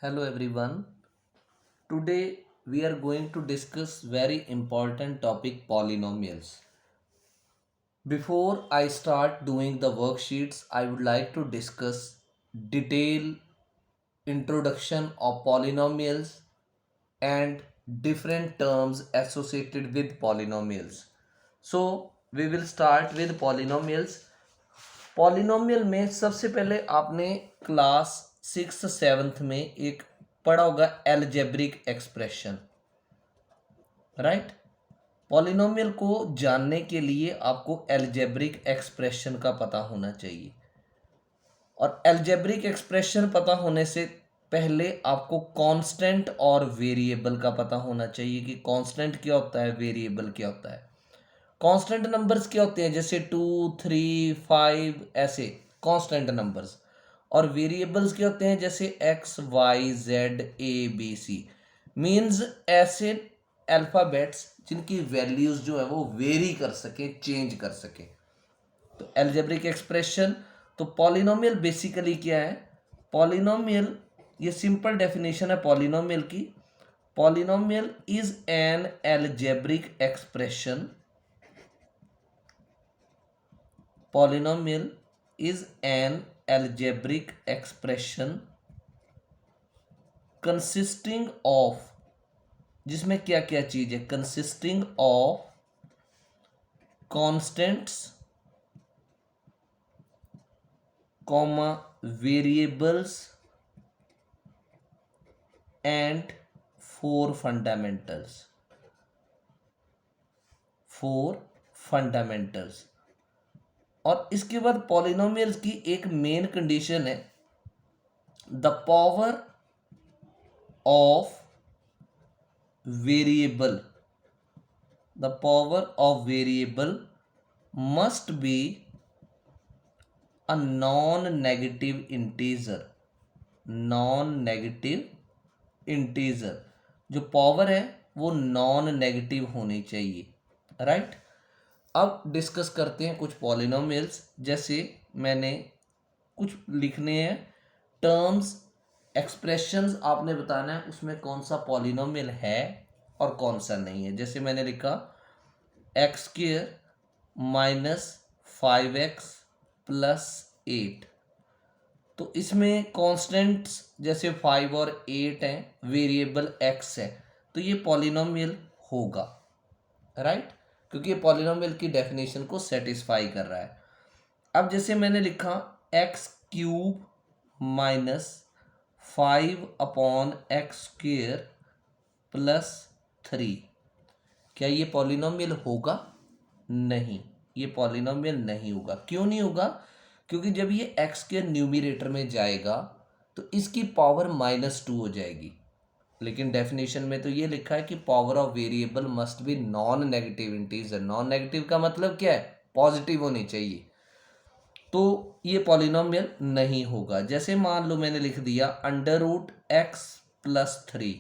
Hello everyone. Today we are going to discuss very important topic polynomials. Before I start doing the worksheets, I would like to discuss detailed introduction of polynomials and different terms associated with polynomials. So we will start with polynomials. Polynomial में सबसे पहले आपने class 6th 7th में एक पढ़ा होगा algebraic expression, right. Polynomial को जानने के लिए आपको एलजेब्रिक एक्सप्रेशन का पता होना चाहिए, और एलजेब्रिक एक्सप्रेशन पता होने से पहले आपको कांस्टेंट और वेरिएबल का पता होना चाहिए कि कांस्टेंट क्या होता है, वेरिएबल क्या होता है। कांस्टेंट नंबर्स क्या होते हैं, जैसे 2 3 5 ऐसे कांस्टेंट नंबर्स, और वेरिएबल्स क्या होते हैं, जैसे XYZ ABC, मीन्स ऐसे अल्फ़ाबेट्स जिनकी वैल्यूज जो है वो वेरी कर सके, चेंज कर सके। तो एल्जेब्रिक एक्सप्रेशन, तो पॉलिनोमियल बेसिकली क्या है, पॉलिनोमियल, ये सिंपल डेफिनेशन है पॉलिनोमियल की। Polynomial is an algebraic expression, polynomial is an algebraic expression consisting of, जिसमें क्या क्या चीज है, consisting of constants, comma variables and four fundamentals। और इसके बाद पॉलिनोमियल्स की एक मेन कंडीशन है, the power of variable, the power of variable must be a non-negative integer। जो पावर है वो नॉन नेगेटिव होनी चाहिए, राइट। अब डिस्कस करते हैं कुछ पॉलिनोमियल्स। जैसे मैंने कुछ लिखने हैं टर्म्स, एक्सप्रेशंस, आपने बताना है उसमें कौन सा पॉलिनोमियल है और कौन सा नहीं है। जैसे मैंने लिखा x² माइनस 5x+8, तो इसमें कांस्टेंट्स जैसे 5 और 8 हैं, वेरिएबल x है, तो ये पॉलिनोमियल होगा, राइट, क्योंकि ये पॉलिनोमियल की डेफिनेशन को सेटिस्फाई कर रहा है। अब जैसे मैंने लिखा x³ माइनस 5/x²+3, क्या ये पॉलिनोमियल होगा? नहीं, ये पॉलिनोमियल नहीं होगा। क्यों नहीं होगा? क्योंकि जब ये x के न्यूमरेटर में जाएगा तो इसकी पावर -2 हो जाएगी। लेकिन डेफिनेशन में तो ये लिखा है कि power of variable must be non negative integer. Non negative का मतलब क्या है? पॉजिटिव होनी चाहिए। तो ये पॉलिनोमियल नहीं होगा। जैसे मान लो मैंने लिख दिया √x+3,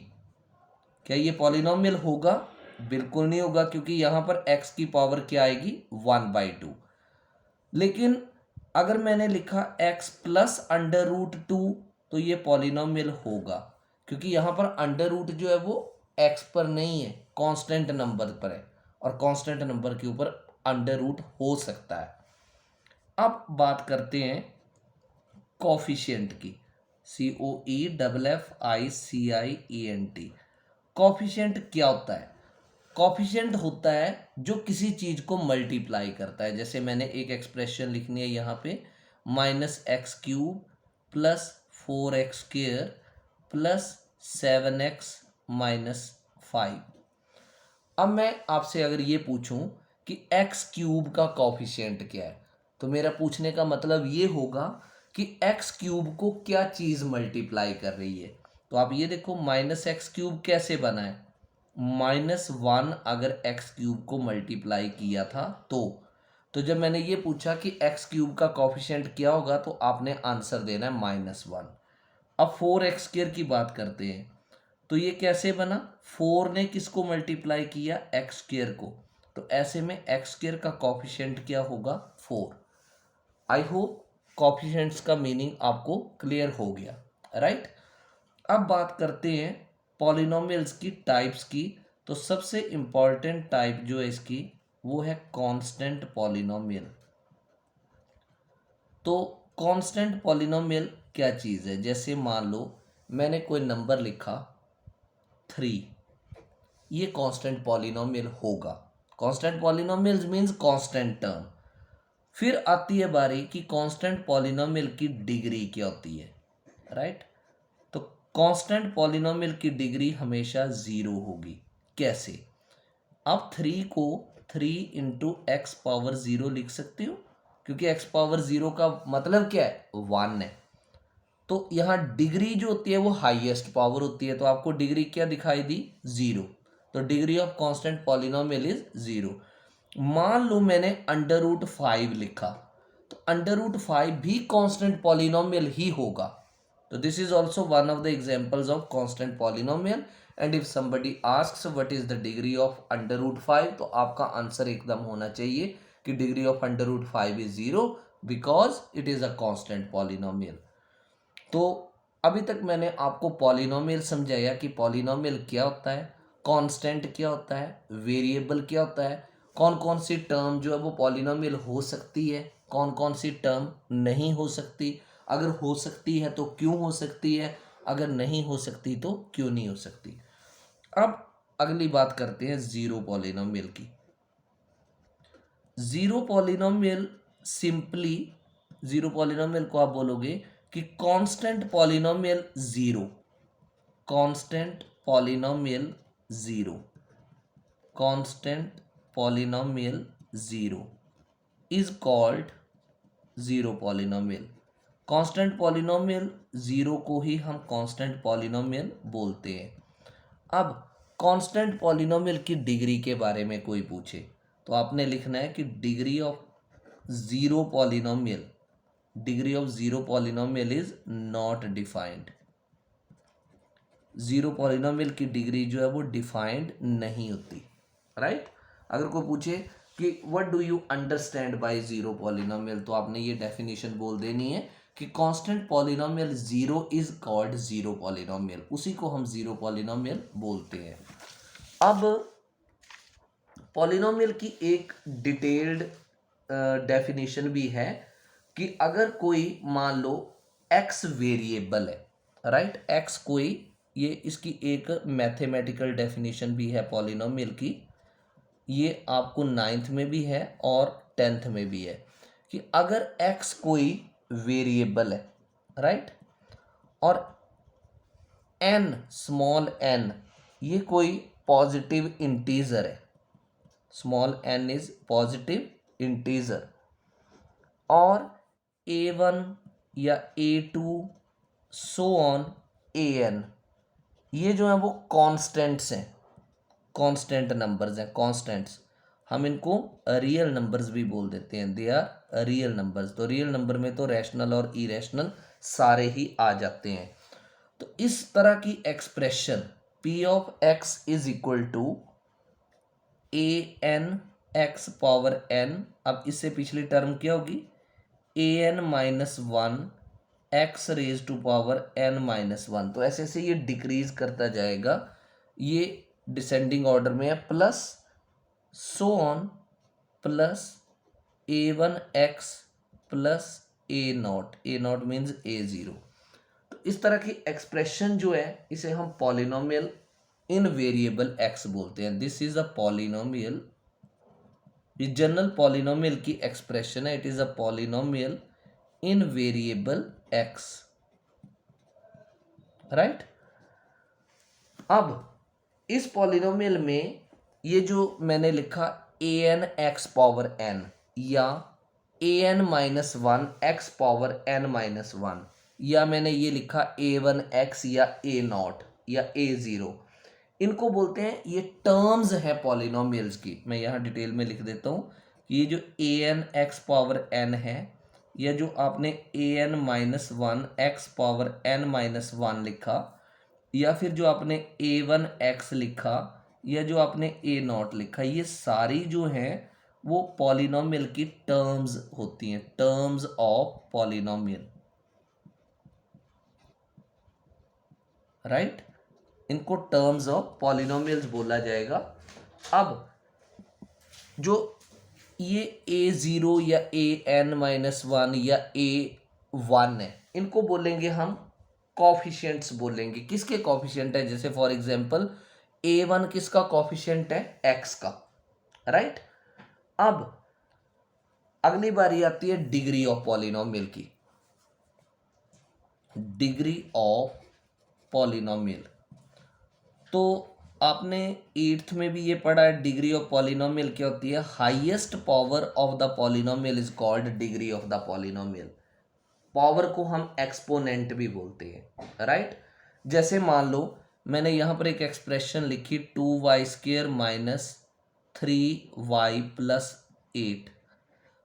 क्या ये पॉलिनोमियल होगा? बिल्कुल नहीं होगा, क्योंकि यहाँ पर x की पावर क्या आएगी? 1/2। लेकिन अगर मैंने लिखा x+√2 तो ये पॉलिनोमियल होगा, क्योंकि यहाँ पर अंडर रूट जो है वो x पर नहीं है, कांस्टेंट नंबर पर है, और कांस्टेंट नंबर के ऊपर अंडर रूट हो सकता है। अब बात करते हैं कोफिशिएंट की, COEFFICIENT। कोफिशिएंट क्या होता है? कोफिशिएंट होता है जो किसी चीज को मल्टीप्लाई करता है। जैसे मैंने एक एक्सप्रेशन लिखनी है यहाँ पे, -x³ plus 4x² plus 7x-5। अब मैं आपसे अगर ये पूछूं कि x³ का कोफिशिएंट क्या है, तो मेरा पूछने का मतलब ये होगा कि x³ को क्या चीज़ मल्टीप्लाई कर रही है। तो आप ये देखो, -x³ कैसे बना है? -1 अगर x³ को मल्टीप्लाई किया था तो जब मैंने ये पूछा कि x³ का कोफिशिएंट क्या होगा, तो आपने आंसर देना है -1। अब 4x² की बात करते हैं, तो ये कैसे बना? 4 ने किसको मल्टीप्लाई किया? x² को, तो ऐसे में x² का कोफिशिएंट क्या होगा? 4। आई होप कोफिशिएंट्स का मीनिंग आपको क्लियर हो गया, राइट। अब बात करते हैं पॉलिनोमियल्स की टाइप्स की। तो सबसे इंपॉर्टेंट टाइप जो है इसकी वो है कांस्टेंट पॉलिनोमियल। तो कांस्टेंट पॉलिनोमियल क्या चीज़ है? जैसे मान लो मैंने कोई नंबर लिखा 3, ये कांस्टेंट पॉलिनोमियल होगा। Constant polynomials means constant term. फिर आती है बारी कि कांस्टेंट पॉलिनोमियल की डिग्री क्या होती है, राइट? तो कांस्टेंट पॉलिनोमियल की डिग्री हमेशा ज़ीरो होगी। कैसे? आप 3 को 3 × x⁻0 लिख सकते हो, क्योंकि x⁻0 का मतलब क्या है? 1 है। तो यहाँ डिग्री जो होती है वो हाईएस्ट पावर होती है, तो आपको डिग्री क्या दिखाई दी? 0। तो degree of constant polynomial is 0। मान लो मैंने √5 लिखा, तो √5 भी कांस्टेंट पॉलिनोमियल ही होगा। तो this is also one of the examples of constant polynomial. And if somebody asks what is the degree of √5, तो आपका आंसर एकदम होना चाहिए कि degree of √5 is 0 because it is a constant polynomial. तो अभी तक मैंने आपको पॉलिनोमियल समझाया कि पॉलिनोमियल क्या होता है, कांस्टेंट क्या होता है, वेरिएबल क्या होता है, कौन कौन सी टर्म जो है वो पॉलिनोमियल हो सकती है, कौन कौन सी टर्म नहीं हो सकती, अगर हो सकती है तो क्यों हो सकती है, अगर नहीं हो सकती तो क्यों नहीं हो सकती। अब अगली बात करते हैं ज़ीरो पॉलिनोमियल की। Zero polynomial simply, zero polynomial को आप बोलोगे कि constant polynomial zero, constant polynomial zero, constant polynomial zero is called zero polynomial. Constant polynomial zero को ही हम कांस्टेंट पॉलिनोमियल बोलते हैं। अब कांस्टेंट पॉलिनोमियल की डिग्री के बारे में कोई पूछे तो आपने लिखना है कि degree of zero polynomial, degree of zero polynomial is not defined. Zero polynomial की डिग्री जो है वो डिफाइंड नहीं होती, राइट? अगर कोई पूछे कि what do you understand by zero polynomial, तो आपने ये डेफिनेशन बोल देनी है कि constant polynomial zero is called zero polynomial, उसी को हम ज़ीरो पॉलिनोमियल बोलते हैं। अब पॉलिनोमियल की एक डिटेल्ड डेफिनेशन भी है कि अगर कोई मान लो x वेरिएबल है, राइट? x कोई, ये इसकी एक मैथमेटिकल डेफिनेशन भी है पॉलिनोमियल की, ये आपको 9th में भी है और 10th में भी है कि अगर x कोई वेरिएबल है, राइट? और n, स्मॉल n, ये कोई पॉजिटिव इंटीजर है, small n is positive integer, और a1 या a2 सो ऑन an, ये जो है वो कांस्टेंट्स हैं, कांस्टेंट नंबर्स हैं, कांस्टेंट्स। हम इनको रियल नंबर्स भी बोल देते हैं, दे आर रियल नंबर्स। तो रियल नंबर में तो रैशनल और इरेशनल सारे ही आ जाते हैं। तो इस तरह की expression p of x is equal to a n x power n, अब इससे पिछली टर्म क्या होगी? a n minus one x raise to power n minus one. तो ऐसे ऐसे ये डिक्रीज करता जाएगा, ये डिसेंडिंग ऑर्डर में है, plus so on plus a1x plus a0 means a0। तो इस तरह की एक्सप्रेशन जो है इसे हम पॉलिनोमियल इन वेरिएबल x बोलते हैं। दिस इज अ पॉलिनोमियल, ये जनरल पॉलिनोमियल की एक्सप्रेशन है, it is a polynomial in variable x, right? अब इस पॉलिनोमियल में ये जो मैंने लिखा an x पावर n या an minus one x power n minus one, या मैंने ये लिखा a1x या a0 या a0, इनको बोलते हैं, ये टर्म्स हैं पॉलिनोमियल्स की। मैं यहाँ डिटेल में लिख देता हूँ। ये जो an x पावर n है, या जो आपने an minus one x power n minus one लिखा, या फिर जो आपने a1x लिखा, या जो आपने a0 लिखा, ये सारी जो हैं वो पॉलिनोमियल की टर्म्स होती हैं, टर्म्स ऑफ पॉलिनोमियल। राइट। इनको टर्म्स ऑफ पॉलिनोमियल्स बोला जाएगा। अब जो ये a0 या an-1 या a1 है, इनको बोलेंगे हम कॉफिशिएंट्स बोलेंगे। किसके कॉफिशिएंट है? जैसे फॉर एग्जांपल a1 किसका कॉफिशिएंट है? x का, राइट। अब अगली बारी आती है डिग्री ऑफ पॉलिनोमियल की। डिग्री ऑफ पॉलिनोमियल, तो आपने 8th में भी ये पढ़ा है। डिग्री ऑफ पॉलिनोमियल क्या होती है? Highest power of the polynomial is called degree of the polynomial. Power को हम एक्सपोनेंट भी बोलते हैं, राइट। जैसे मान लो मैंने यहाँ पर एक एक्सप्रेशन लिखी 2y² माइनस 3y प्लस 8।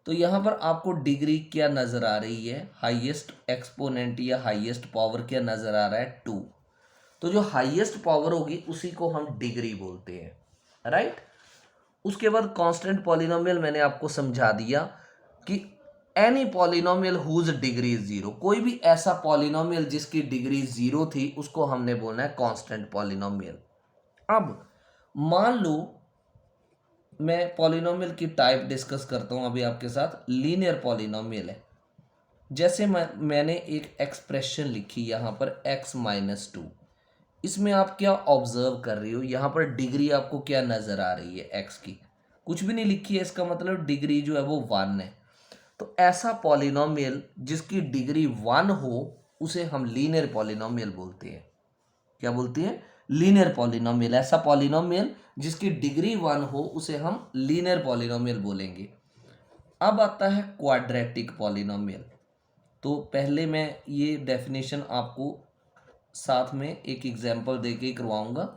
तो यहाँ पर आपको डिग्री क्या नज़र आ रही है? हाईएस्ट एक्सपोनेंट या हाईएस्ट पावर क्या नज़र आ रहा है? 2। तो जो हाईएस्ट पावर होगी उसी को हम डिग्री बोलते हैं, राइट। उसके बाद कांस्टेंट पॉलिनोमियल मैंने आपको समझा दिया कि एनी पॉलिनोमियल हुज डिग्री 0, कोई भी ऐसा पॉलिनोमियल जिसकी डिग्री 0 थी उसको हमने बोलना है कांस्टेंट पॉलिनोमियल। अब मान लो मैं पॉलिनोमियल की टाइप डिस्कस करता हूं अभी आपके साथ। लीनियर पॉलिनोमियल है। जैसे मैंने एक एक्सप्रेशन लिखी यहाँ पर x-2। इसमें आप क्या ऑब्जर्व कर रही हो? यहाँ पर डिग्री आपको क्या नज़र आ रही है? x की कुछ भी नहीं लिखी है, इसका मतलब डिग्री जो है वो 1 है। तो ऐसा पॉलिनोमियल जिसकी डिग्री 1 हो उसे हम लीनियर पॉलिनोमियल बोलते हैं। क्या बोलते हैं? Linear polynomial. ऐसा पॉलिनोमियल जिसकी डिग्री 1 हो उसे हम लीनियर पॉलिनोमियल बोलेंगे। अब आता है क्वाड्रेटिक पॉलिनोमियल। तो पहले मैं ये डेफिनेशन आपको साथ में एक एग्जांपल देके ही करवाऊंगा।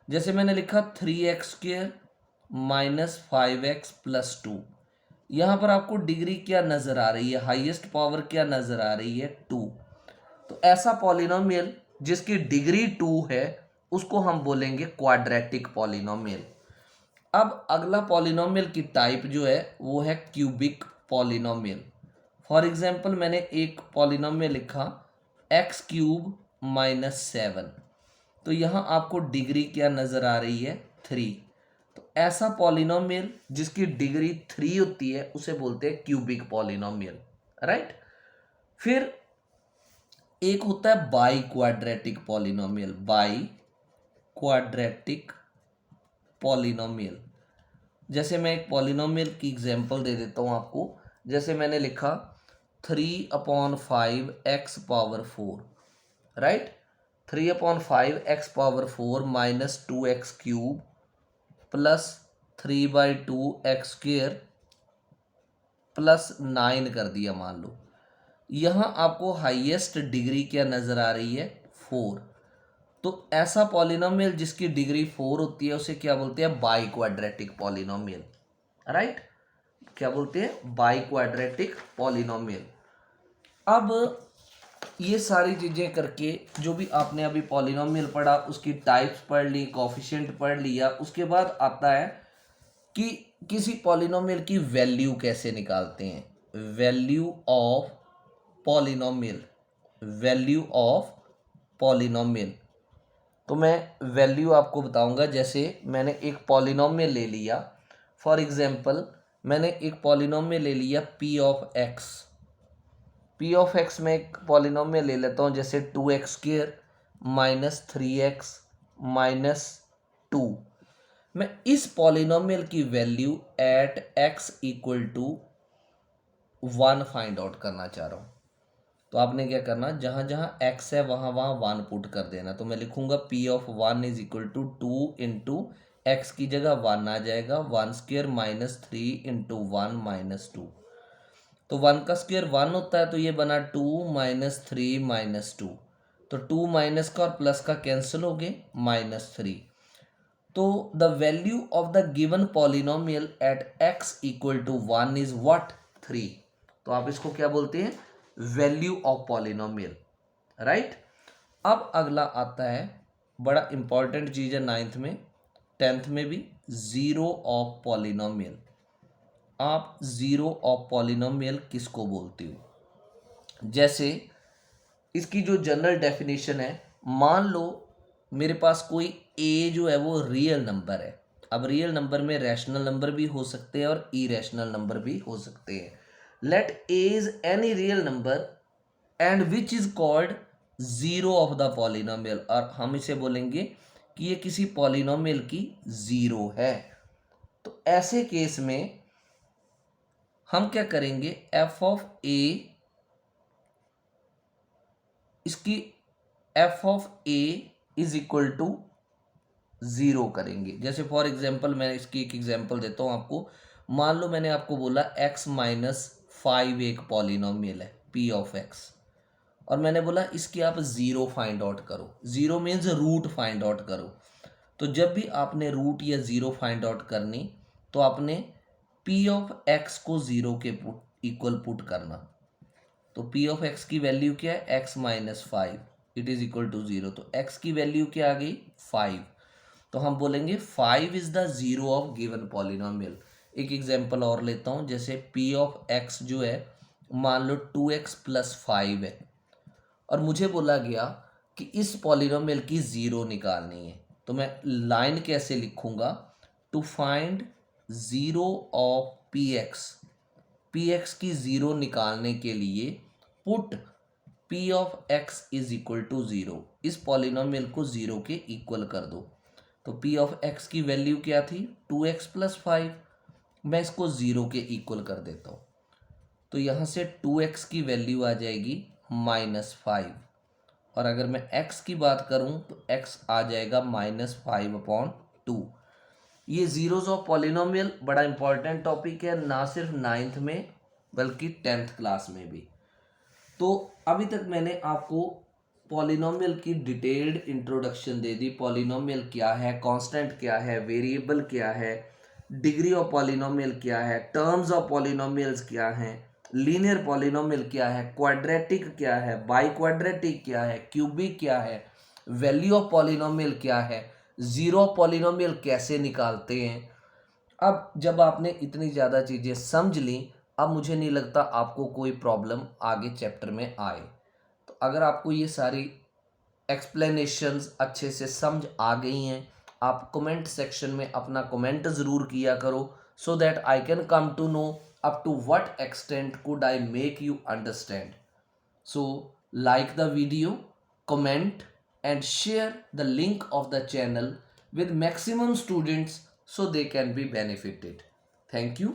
जैसे मैंने लिखा 3x² माइनस 5x प्लस 2। यहाँ पर आपको डिग्री क्या नज़र आ रही है? हाईएस्ट पावर क्या नज़र आ रही है? 2। तो ऐसा पॉलिनोमियल जिसकी डिग्री 2 है उसको हम बोलेंगे क्वाड्रेटिक पॉलिनोमियल। अब अगला पॉलिनोमियल की टाइप जो है वो है क्यूबिक पॉलिनोमियल। फॉर एग्जांपल मैंने एक पॉलिनोमियल लिखा x³ माइनस 7। तो यहाँ आपको डिग्री क्या नज़र आ रही है? 3। तो ऐसा पॉलिनोमियल जिसकी डिग्री 3 होती है उसे बोलते हैं क्यूबिक पॉलिनोमियल, राइट। फिर एक होता है by quadratic polynomial. By quadratic polynomial, जैसे मैं एक पॉलिनोमियल की एग्जांपल दे देता हूँ आपको। जैसे मैंने लिखा 3/5 x power 4, right. 3/5 x power 4 minus 2x³ plus 3/2 x² plus 9 कर दिया मान लो। यहाँ आपको हाईएस्ट डिग्री क्या नज़र आ रही है? 4। तो ऐसा पॉलिनोमियल जिसकी डिग्री 4 होती है उसे क्या बोलते हैं? By quadratic polynomial, right. क्या बोलते हैं? By quadratic polynomial. अब ये सारी चीज़ें करके जो भी आपने अभी पॉलिनोमियल पढ़ा उसकी टाइप्स पढ़ ली, कोफिशिएंट पढ़ लिया, उसके बाद आता है कि किसी पॉलिनोमियल की वैल्यू कैसे निकालते हैं। Value of polynomial. Value of polynomial, तो मैं वैल्यू आपको बताऊंगा। जैसे मैंने एक पॉलिनोमियल ले लिया, फॉर एग्जांपल मैंने एक पॉलिनोमियल ले लिया p of x। p of x में एक पॉलिनोमियल ले लेता हूँ, जैसे 2x² माइनस 3x माइनस 2। मैं इस पॉलिनोमियल की value at x equal to 1 find out करना चाह रहा हूँ। तो आपने क्या करना, जहाँ जहाँ x है वहाँ वहाँ 1 पुट कर देना। तो मैं लिखूँगा p of 1 is equal to 2 into x की जगह 1 आ जाएगा, 1² माइनस 3 इंटू 1 माइनस 2। तो 1 का स्क्वायर 1 होता है, तो ये बना 2 माइनस 3 माइनस 2। तो 2 माइनस का और प्लस का कैंसिल हो गए, -3। तो the value of the given polynomial at x equal to 1 is what? 3। तो आप इसको क्या बोलते हैं? Value of polynomial, right. अब अगला आता है, बड़ा इंपॉर्टेंट चीज़ है 9th में, 10th में भी, ज़ीरो ऑफ पॉलिनोमियल। आप ज़ीरो ऑफ पॉलिनोमियल किसको बोलते हो? जैसे इसकी जो जनरल डेफिनेशन है, मान लो मेरे पास कोई ए जो है वो रियल नंबर है। अब रियल नंबर में रैशनल नंबर भी हो सकते हैं और इरेशनल नंबर भी हो सकते हैं। Let A is any real number and which is called zero of the polynomial, और हम इसे बोलेंगे कि ये किसी पॉलिनोमियल की जीरो है। तो ऐसे केस में हम क्या करेंगे, एफ ऑफ ए, इसकी F of A is equal to zero करेंगे। जैसे फॉर एग्जांपल मैं इसकी एक एग्जांपल देता हूँ आपको। मान लो मैंने आपको बोला x माइनस 5 एक पॉलिनोमियल है p ऑफ x, और मैंने बोला इसकी आप ज़ीरो फाइंड आउट करो। Zero means root find out करो। तो जब भी आपने रूट या ज़ीरो फाइंड आउट करनी तो आपने p ऑफ x को ज़ीरो के इक्वल पुट करना। तो p ऑफ x की वैल्यू क्या है, x minus 5, it is equal to zero. तो x की वैल्यू क्या आ गई, 5। तो हम बोलेंगे 5 is the zero of given polynomial. एक एग्जांपल और लेता हूँ, जैसे p ऑफ x जो है मान लो 2x प्लस 5 है, और मुझे बोला गया कि इस पॉलिनोमियल की ज़ीरो निकालनी है। तो मैं लाइन कैसे लिखूंगा, to find zero of P X की ज़ीरो निकालने के लिए put P of X is equal to zero, इस पॉलिनोमियल को ज़ीरो के इक्वल कर दो। तो पी ऑफ एक्स की वैल्यू क्या थी, 2x प्लस 5, मैं इसको ज़ीरो के इक्वल कर देता हूँ। तो यहाँ से 2x की वैल्यू आ जाएगी -5, और अगर मैं x की बात करूँ तो x आ जाएगा -5/2। ये जीरोज ऑफ पॉलिनोमियल बड़ा इंपॉर्टेंट टॉपिक है, ना सिर्फ 9th में बल्कि 10th क्लास में भी। तो अभी तक मैंने आपको पॉलिनोमियल की डिटेल्ड इंट्रोडक्शन दे दी। पॉलिनोमियल क्या है, कांस्टेंट क्या है, वेरिएबल क्या है, डिग्री ऑफ पॉलिनोमियल क्या है, टर्म्स ऑफ पॉलिनोमियल्स क्या हैं, लीनियर पॉलिनोमियल क्या है, क्वाड्रेटिक क्या है, बाई क्वाड्रेटिक क्या है, क्यूबिक क्या है, वैल्यू ऑफ पॉलिनोमियल क्या है, जीरो ऑफ पॉलिनोमियल कैसे निकालते हैं। अब जब आपने इतनी ज़्यादा चीज़ें समझ ली, अब मुझे नहीं लगता आपको कोई प्रॉब्लम आगे चैप्टर में आए। तो अगर आपको ये सारी एक्सप्लेनेशंस अच्छे से समझ आ गई हैं, आप कमेंट सेक्शन में अपना कमेंट ज़रूर किया करो, so that I can come to know up to what extent could I make you understand. So like the video, comment and share the link of the channel with maximum students so they can be benefited. Thank you.